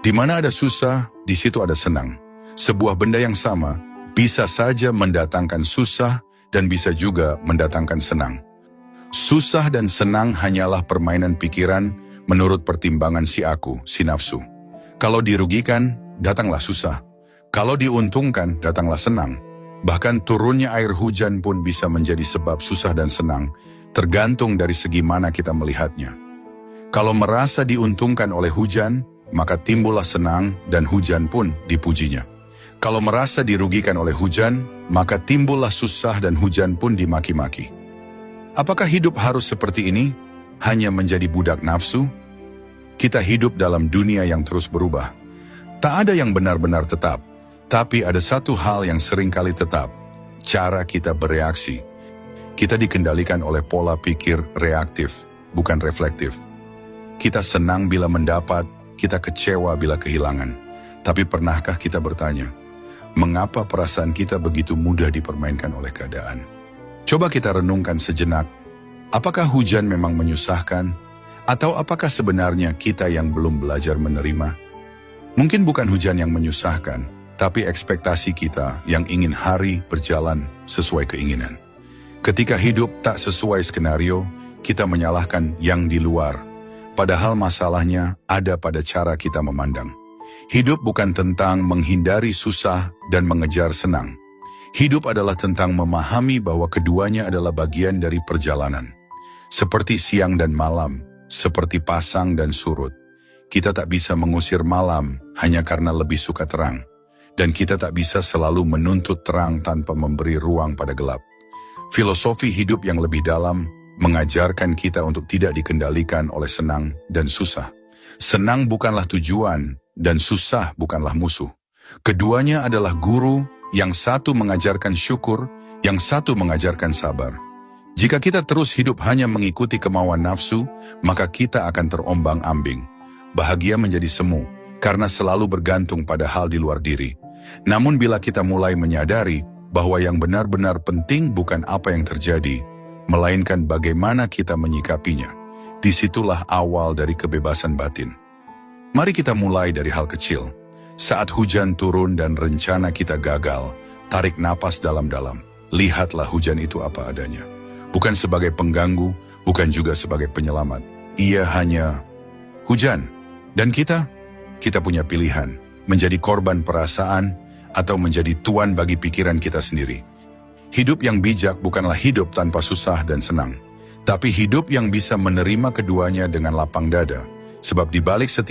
Di mana ada susah, di situ ada senang. Sebuah benda yang sama bisa saja mendatangkan susah dan bisa juga mendatangkan senang. Susah dan senang hanyalah permainan pikiran menurut pertimbangan si aku, si nafsu. Kalau dirugikan, datanglah susah. Kalau diuntungkan, datanglah senang. Bahkan turunnya air hujan pun bisa menjadi sebab susah dan senang, tergantung dari segi mana kita melihatnya. Kalau merasa diuntungkan oleh hujan, maka timbullah senang dan hujan pun dipujinya. Kalau merasa dirugikan oleh hujan, maka timbullah susah dan hujan pun dimaki-maki. Apakah hidup harus seperti ini? Hanya menjadi budak nafsu? Kita hidup dalam dunia yang terus berubah. Tak ada yang benar-benar tetap, tapi ada satu hal yang seringkali tetap, cara kita bereaksi. Kita dikendalikan oleh pola pikir reaktif, bukan reflektif. Kita senang bila mendapat, kita kecewa bila kehilangan. Tapi pernahkah kita bertanya, mengapa perasaan kita begitu mudah dipermainkan oleh keadaan? Coba kita renungkan sejenak, apakah hujan memang menyusahkan? Atau apakah sebenarnya kita yang belum belajar menerima? Mungkin bukan hujan yang menyusahkan, tapi ekspektasi kita yang ingin hari berjalan sesuai keinginan. Ketika hidup tak sesuai skenario, kita menyalahkan yang di luar. Padahal masalahnya ada pada cara kita memandang. Hidup bukan tentang menghindari susah dan mengejar senang. Hidup adalah tentang memahami bahwa keduanya adalah bagian dari perjalanan. Seperti siang dan malam, seperti pasang dan surut. Kita tak bisa mengusir malam hanya karena lebih suka terang. Dan kita tak bisa selalu menuntut terang tanpa memberi ruang pada gelap. Filosofi hidup yang lebih dalam mengajarkan kita untuk tidak dikendalikan oleh senang dan susah. Senang bukanlah tujuan dan susah bukanlah musuh. Keduanya adalah guru, yang satu mengajarkan syukur, yang satu mengajarkan sabar. Jika kita terus hidup hanya mengikuti kemauan nafsu, maka kita akan terombang-ambing. Bahagia menjadi semu, karena selalu bergantung pada hal di luar diri. Namun bila kita mulai menyadari bahwa yang benar-benar penting bukan apa yang terjadi, melainkan bagaimana kita menyikapinya, disitulah awal dari kebebasan batin. Mari kita mulai dari hal kecil. Saat hujan turun dan rencana kita gagal, tarik napas dalam-dalam. Lihatlah hujan itu apa adanya. Bukan sebagai pengganggu, bukan juga sebagai penyelamat. Ia hanya hujan. Dan kita punya pilihan, menjadi korban perasaan atau menjadi tuan bagi pikiran kita sendiri. Hidup yang bijak bukanlah hidup tanpa susah dan senang, tapi hidup yang bisa menerima keduanya dengan lapang dada, sebab di balik setiap